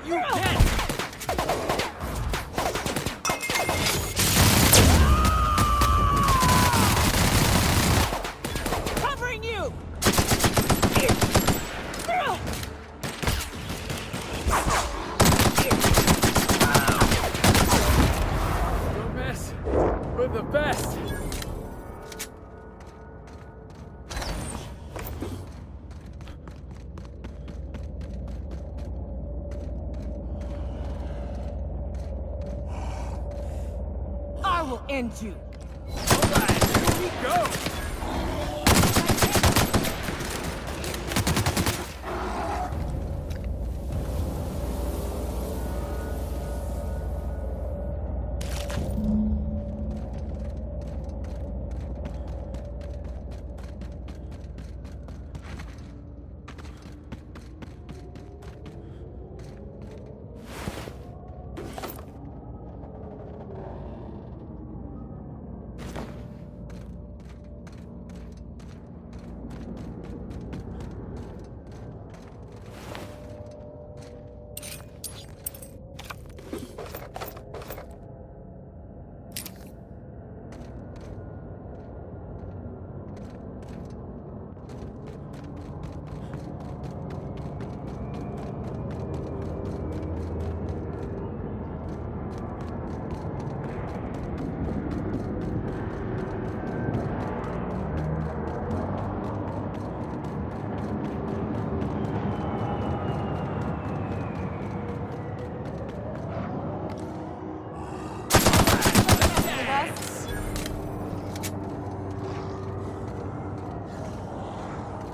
You can't! Covering you! Don't mess with the best! I will end you! Alright, here we go!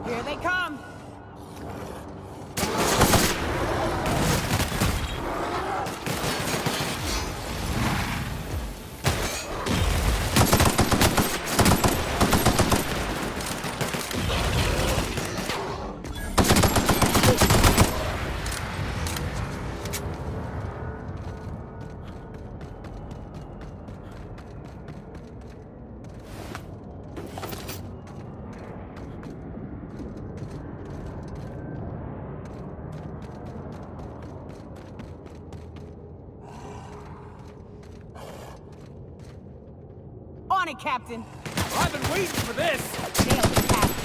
Here they come! On it, Captain! I've been waiting for this! Nailed it, Captain!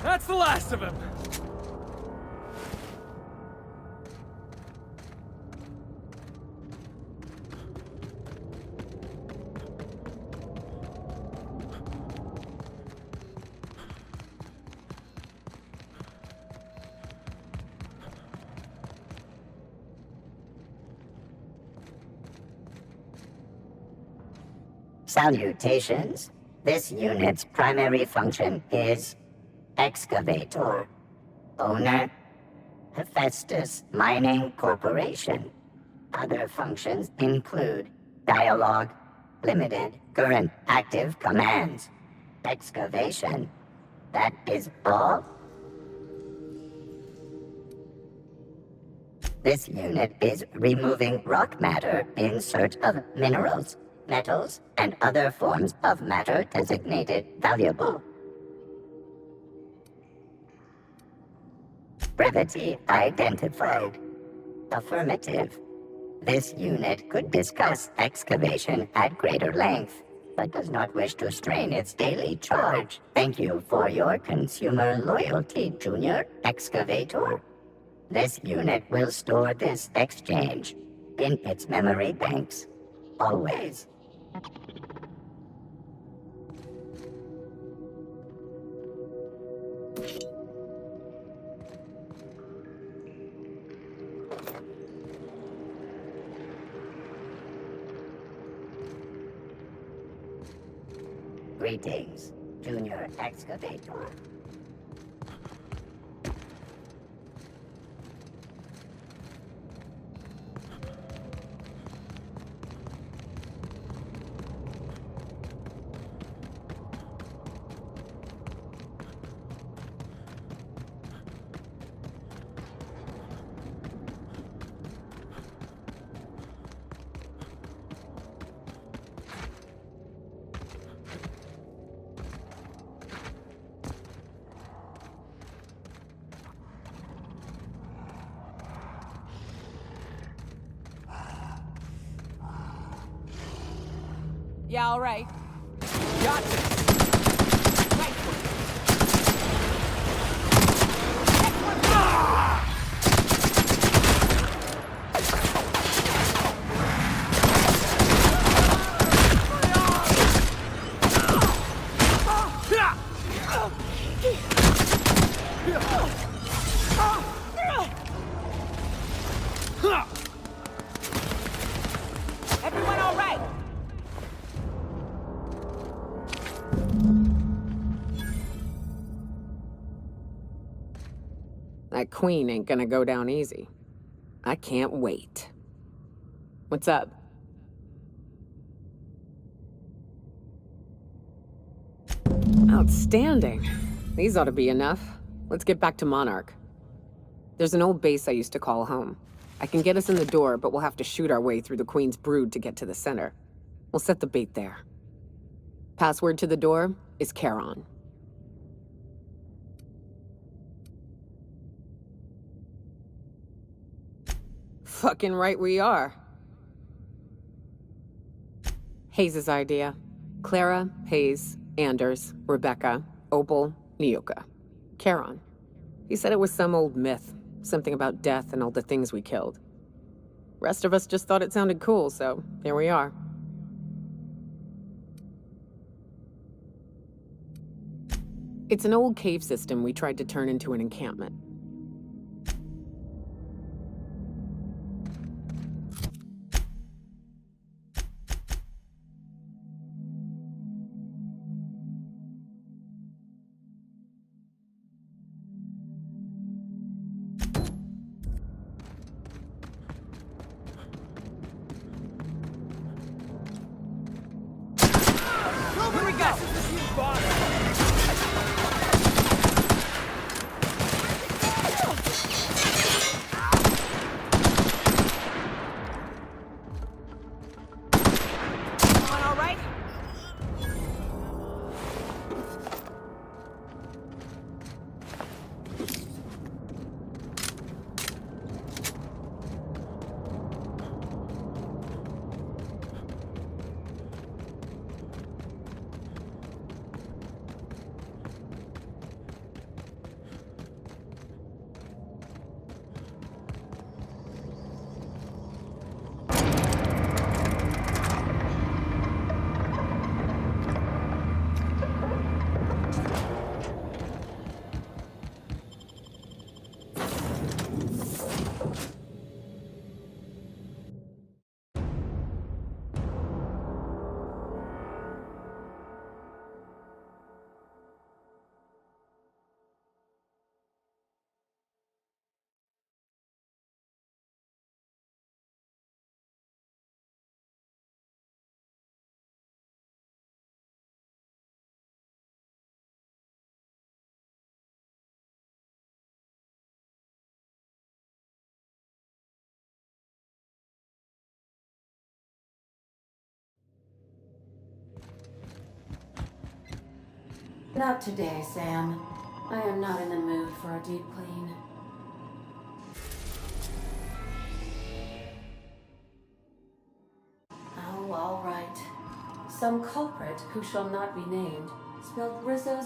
That's the last of him! Salutations. This unit's primary function is excavator. Owner, Hephaestus Mining Corporation. Other functions include dialogue, limited, current, active commands, excavation. That is all. This unit is removing rock matter in search of minerals, metals, and other forms of matter designated valuable. Brevity identified. Affirmative. This unit could discuss excavation at greater length, but does not wish to strain its daily charge. Thank you for your consumer loyalty, Junior Excavator. This unit will store this exchange in its memory banks, always. Greetings, Junior Excavator. Yeah, all right. Gotcha! Right foot. Everyone all right? That queen ain't gonna go down easy. I can't wait. What's up? Outstanding. These ought to be enough. Let's get back to Monarch. There's an old base I used to call home. I can get us in the door, but we'll have to shoot our way through the Queen's brood to get to the center. We'll set the bait there. Password to the door is Charon. Fucking right we are. Hayes' idea. Clara, Hayes, Anders, Rebecca, Opal, Nyoka. Charon. He said it was some old myth. Something about death and all the things we killed. Rest of us just thought it sounded cool, so here we are. It's an old cave system we tried to turn into an encampment. Here we go! This is boss! Everyone all right? Not today, Sam. I am not in the mood for a deep clean. Oh, all right. Some culprit who shall not be named spilled Rizzo's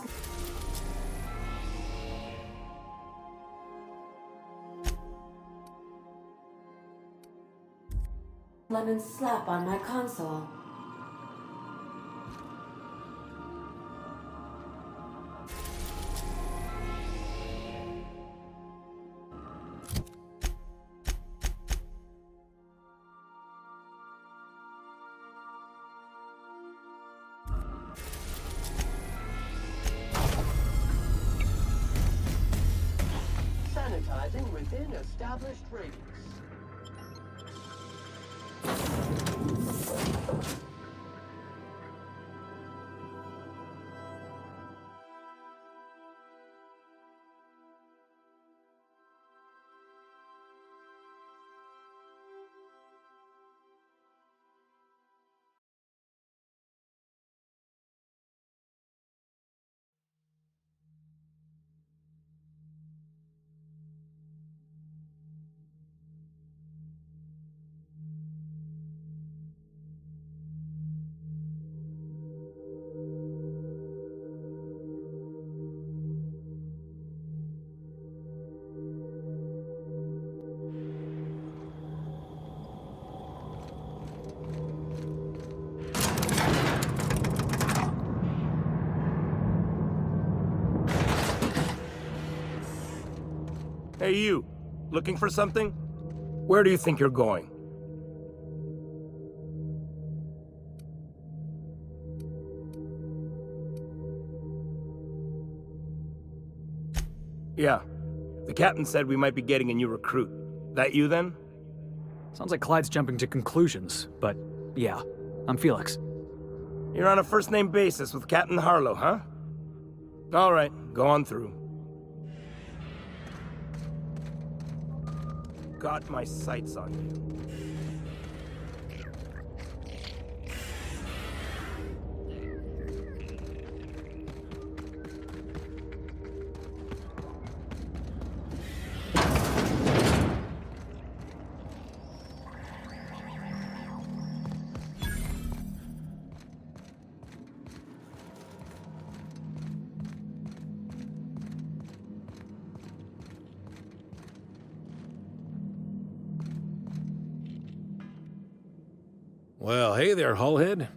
lemon slap on my console. Sanitizing within established radius. Hey, you. Looking for something? Where do you think you're going? Yeah. The captain said we might be getting a new recruit. That you, then? Sounds like Clyde's jumping to conclusions, but yeah, I'm Felix. You're on a first-name basis with Captain Harlow, huh? All right, go on through. Got my sights on you. Well, hey there, Hullhead.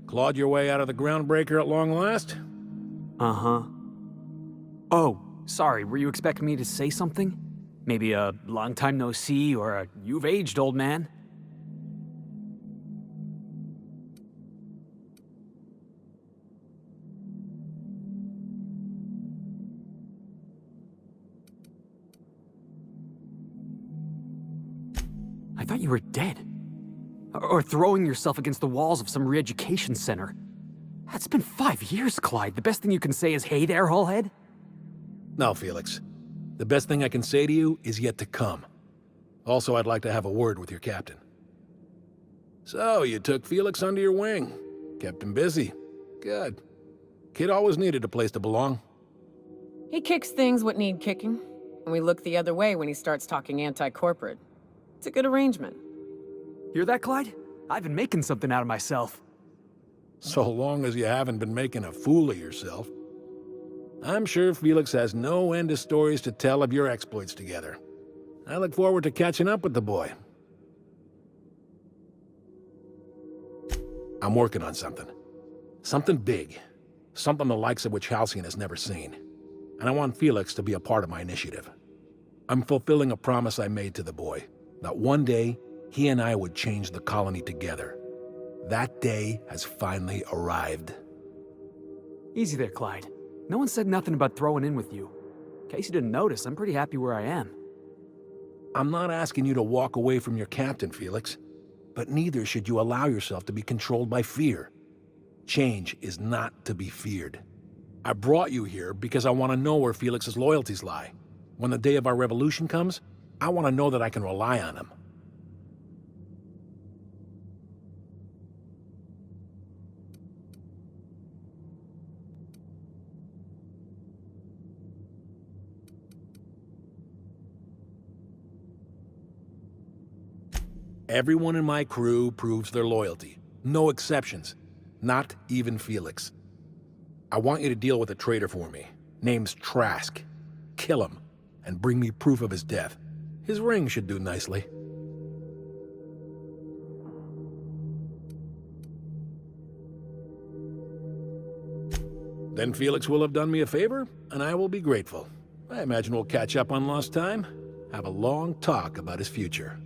Clawed your way out of the groundbreaker at long last? Uh-huh. Oh, sorry, were you expecting me to say something? Maybe a long time no see, or a you've aged, old man? I thought you were dead. Or throwing yourself against the walls of some re-education center. That's been 5 years, Clyde. The best thing you can say is, hey there, Hullhead? No, Felix. The best thing I can say to you is yet to come. Also, I'd like to have a word with your captain. So, you took Felix under your wing. Kept him busy. Good. Kid always needed a place to belong. He kicks things what need kicking, and we look the other way when he starts talking anti-corporate. It's a good arrangement. Hear that, Clyde? I've been making something out of myself. So long as you haven't been making a fool of yourself. I'm sure Felix has no end of stories to tell of your exploits together. I look forward to catching up with the boy. I'm working on something. Something big. Something the likes of which Halcyon has never seen. And I want Felix to be a part of my initiative. I'm fulfilling a promise I made to the boy, that one day he and I would change the colony together. That day has finally arrived. Easy there, Clyde. No one said nothing about throwing in with you. In case you didn't notice, I'm pretty happy where I am. I'm not asking you to walk away from your captain, Felix. But neither should you allow yourself to be controlled by fear. Change is not to be feared. I brought you here because I want to know where Felix's loyalties lie. When the day of our revolution comes, I want to know that I can rely on him. Everyone in my crew proves their loyalty. No exceptions. Not even Felix. I want you to deal with a traitor for me. Name's Trask. Kill him, and bring me proof of his death. His ring should do nicely. Then Felix will have done me a favor, and I will be grateful. I imagine we'll catch up on lost time, have a long talk about his future.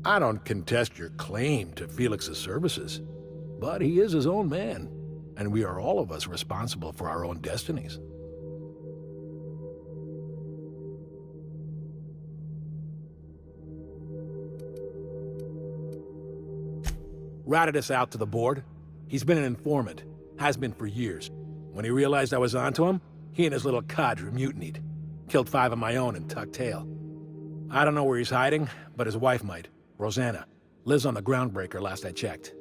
I don't contest your claim to Felix's services, but he is his own man, and we are all of us responsible for our own destinies. Ratted us out to the board. He's been an informant, has been for years. When he realized I was onto him, he and his little cadre mutinied. Killed 5 of my own and tucked tail. I don't know where he's hiding, but his wife might. Rosanna lives on the groundbreaker last I checked.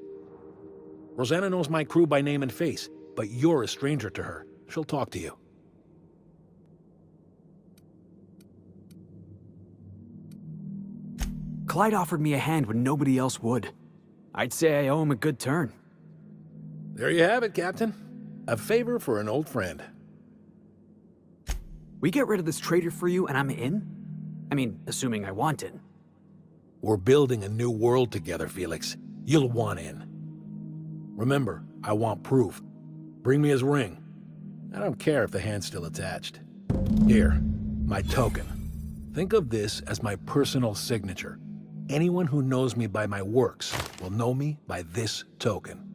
Rosanna knows my crew by name and face, but you're a stranger to her. She'll talk to you. Clyde offered me a hand when nobody else would. I'd say I owe him a good turn. There you have it, Captain. A favor for an old friend. We get rid of this traitor for you and I'm in? I mean, assuming I want it. We're building a new world together, Felix. You'll want in. Remember, I want proof. Bring me his ring. I don't care if the hand's still attached. Here, my token. Think of this as my personal signature. Anyone who knows me by my works will know me by this token.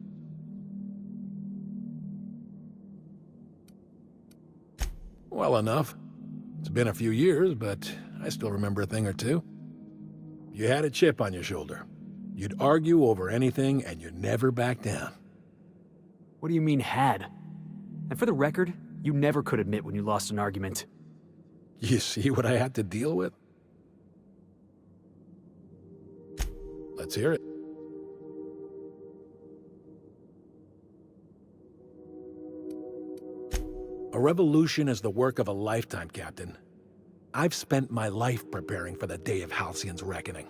Well enough. It's been a few years, but I still remember a thing or two. You had a chip on your shoulder. You'd argue over anything, and you'd never back down. What do you mean, had? And for the record, you never could admit when you lost an argument. You see what I had to deal with? Let's hear it. A revolution is the work of a lifetime, Captain. I've spent my life preparing for the day of Halcyon's reckoning.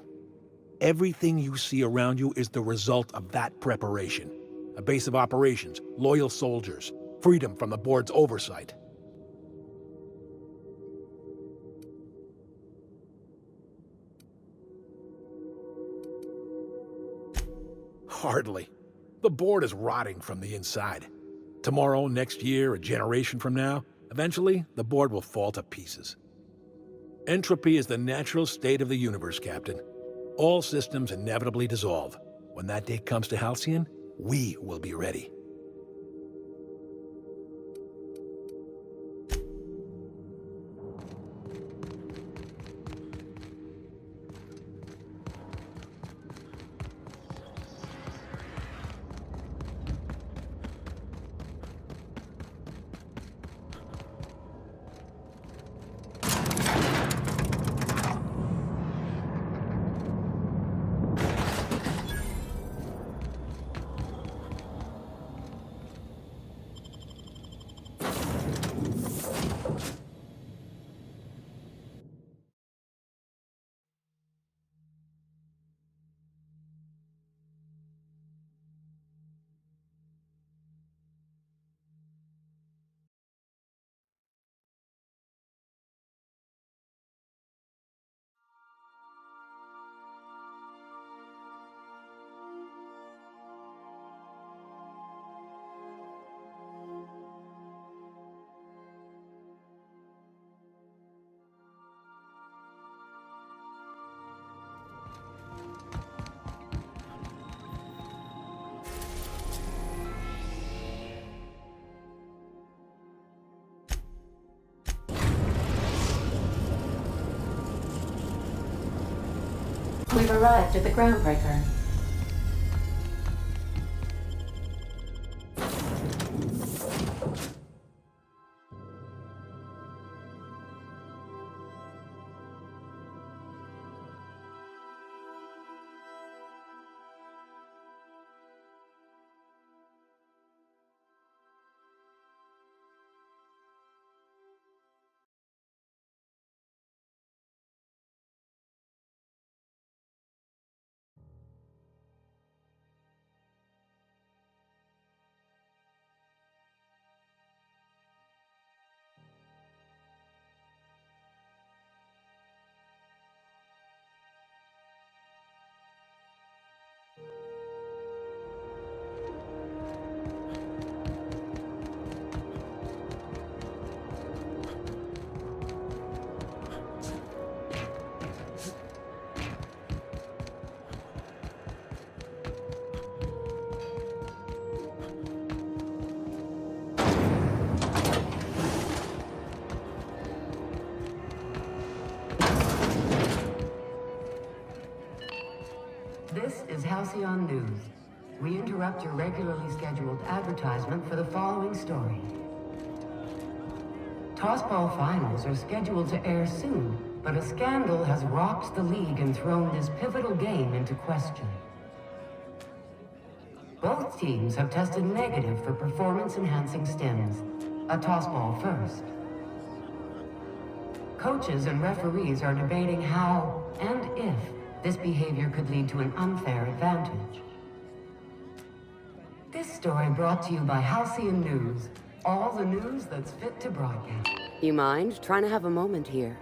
Everything you see around you is the result of that preparation. A base of operations, loyal soldiers, freedom from the board's oversight. Hardly. The board is rotting from the inside. Tomorrow, next year, a generation from now, eventually, the board will fall to pieces. Entropy is the natural state of the universe, Captain. All systems inevitably dissolve. When that day comes to Halcyon, we will be ready. We've arrived at the groundbreaker. This is Halcyon News. We interrupt your regularly scheduled advertisement for the following story. Tossball finals are scheduled to air soon, but a scandal has rocked the league and thrown this pivotal game into question. Both teams have tested negative for performance-enhancing stims. A tossball first. Coaches and referees are debating how, and if, this behavior could lead to an unfair advantage. This story brought to you by Halcyon News. All the news that's fit to broadcast. You mind trying to have a moment here?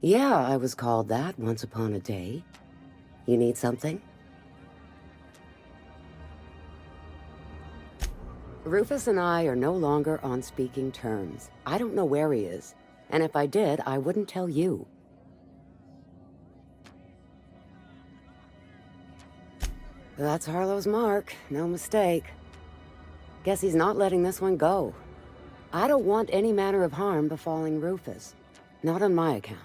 Yeah, I was called that once upon a day. You need something? Rufus and I are no longer on speaking terms. I don't know where he is. And if I did, I wouldn't tell you. That's Harlow's mark. No mistake. Guess he's not letting this one go. I don't want any manner of harm befalling Rufus. Not on my account.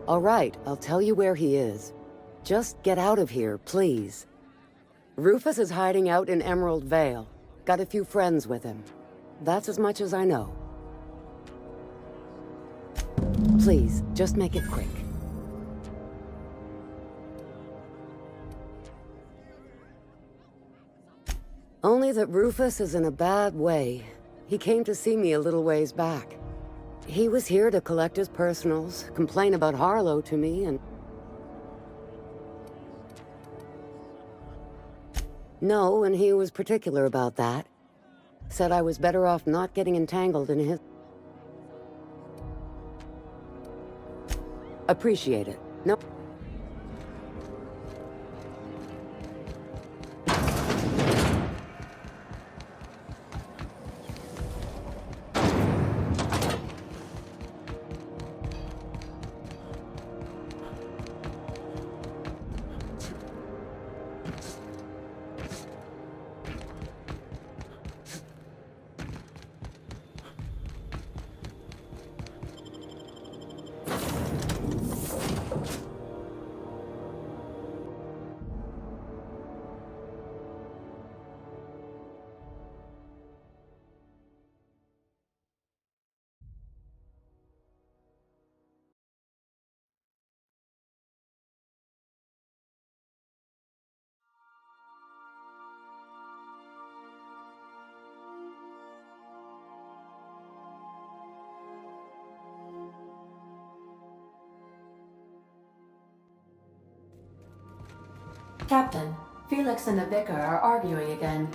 All right, I'll tell you where he is. Just get out of here, please. Rufus is hiding out in Emerald Vale. Got a few friends with him. That's as much as I know. Please, just make it quick. Only that Rufus is in a bad way. He came to see me a little ways back. He was here to collect his personals, complain about Harlow to me, and... No, and he was particular about that. Said I was better off not getting entangled in his... Appreciate it. No... Captain, Felix and the Vicar are arguing again.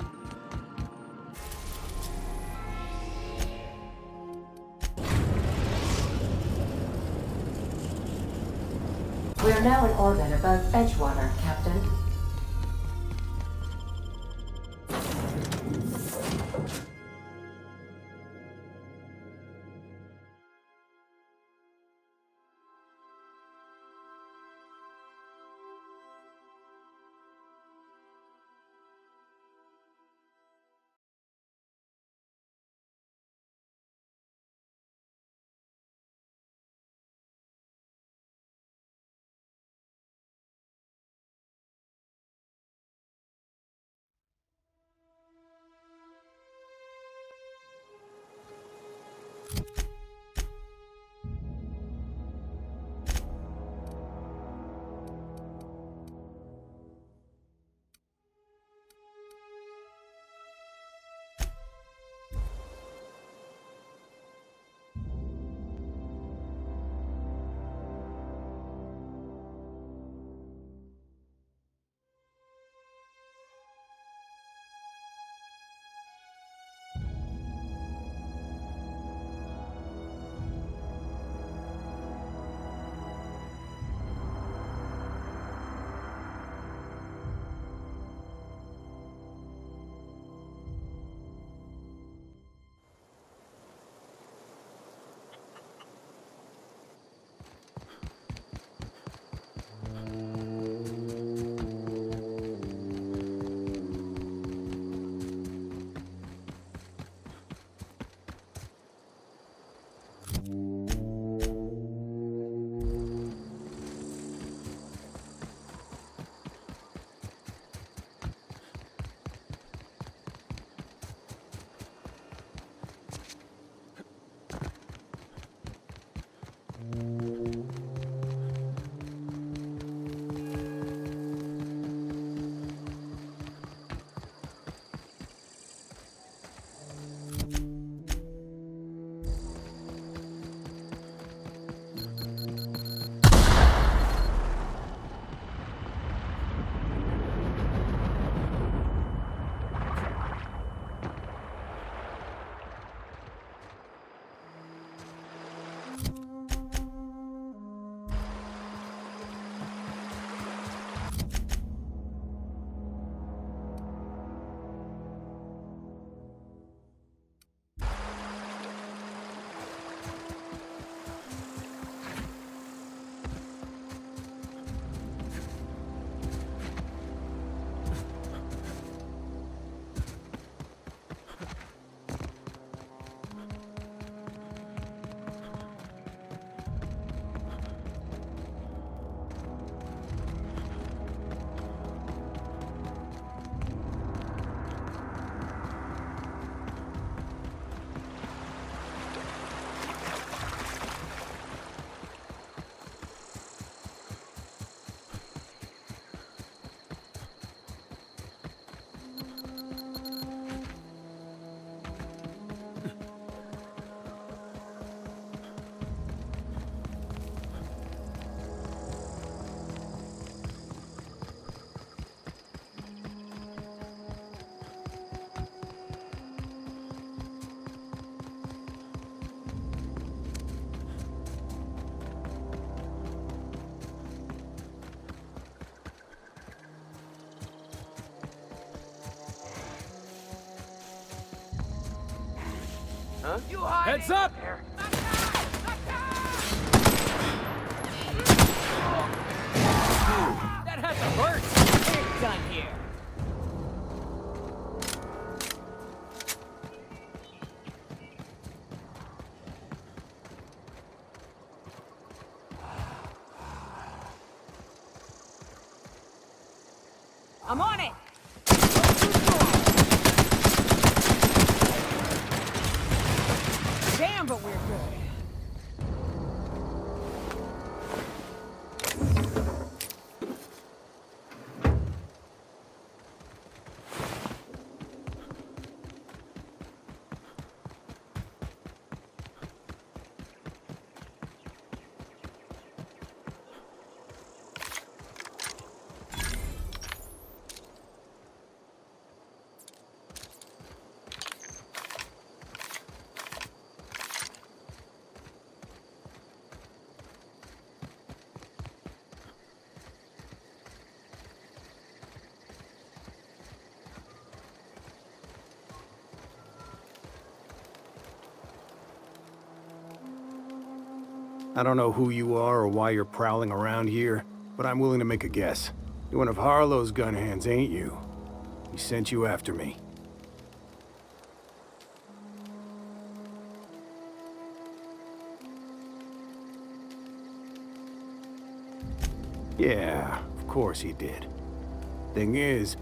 We are now in orbit above Edgewater, Captain. huh? Heads up! That had to hurt! We're done here. I'm on it! Damn, but we're good. I don't know who you are or why you're prowling around here, but I'm willing to make a guess. You're one of Harlow's gun hands, ain't you? He sent you after me. Yeah, of course he did. Thing is,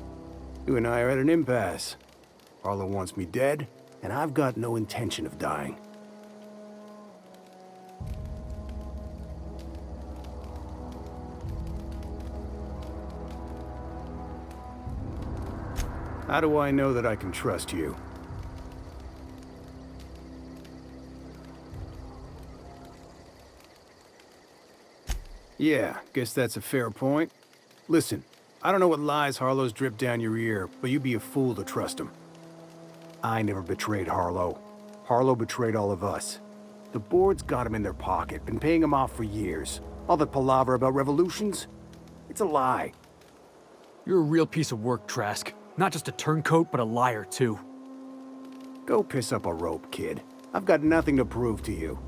you and I are at an impasse. Harlow wants me dead, and I've got no intention of dying. How do I know that I can trust you? Yeah, guess that's a fair point. Listen, I don't know what lies Harlow's dripped down your ear, but you'd be a fool to trust him. I never betrayed Harlow. Harlow betrayed all of us. The board's got him in their pocket, been paying him off for years. All that palaver about revolutions? It's a lie. You're a real piece of work, Trask. Not just a turncoat, but a liar, too. Go piss up a rope, kid. I've got nothing to prove to you.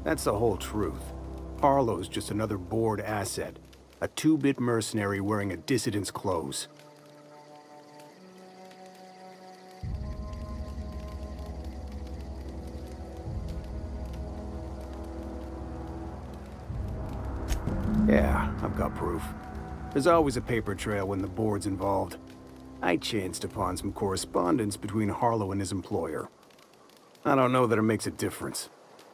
That's the whole truth. Harlow's just another board asset. A two-bit mercenary wearing a dissident's clothes. Yeah, I've got proof. There's always a paper trail when the board's involved. I chanced upon some correspondence between Harlow and his employer. I don't know that it makes a difference.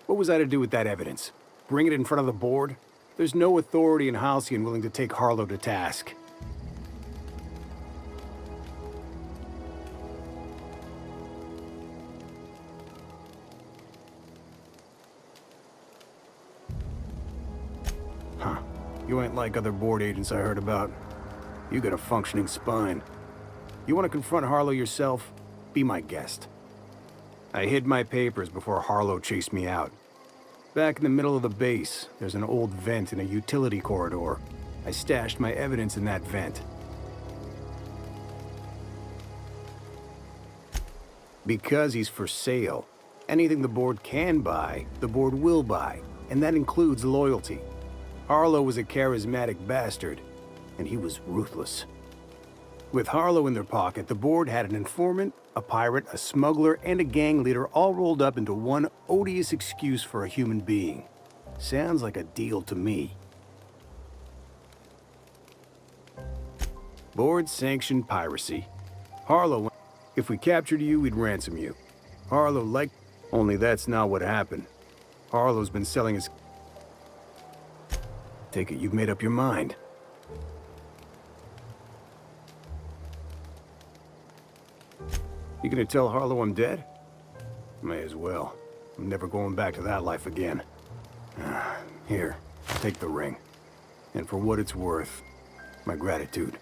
What was I to do with that evidence? Bring it in front of the board? There's no authority in Halcyon willing to take Harlow to task. Huh. You ain't like other board agents I heard about. You got a functioning spine. You want to confront Harlow yourself? Be my guest. I hid my papers before Harlow chased me out. Back in the middle of the base, there's an old vent in a utility corridor. I stashed my evidence in that vent. Because he's for sale. Anything the board can buy, the board will buy, and that includes loyalty. Harlow was a charismatic bastard, and he was ruthless. With Harlow in their pocket, the board had an informant, a pirate, a smuggler, and a gang leader all rolled up into one odious excuse for a human being. Sounds like a deal to me. Board-sanctioned piracy. Harlow, if we captured you, we'd ransom you. Harlow liked... Only that's not what happened. Harlow's been selling his... Take it you've made up your mind. You gonna tell Harlow I'm dead? May as well. I'm never going back to that life again. Here, take the ring. And for what it's worth, my gratitude.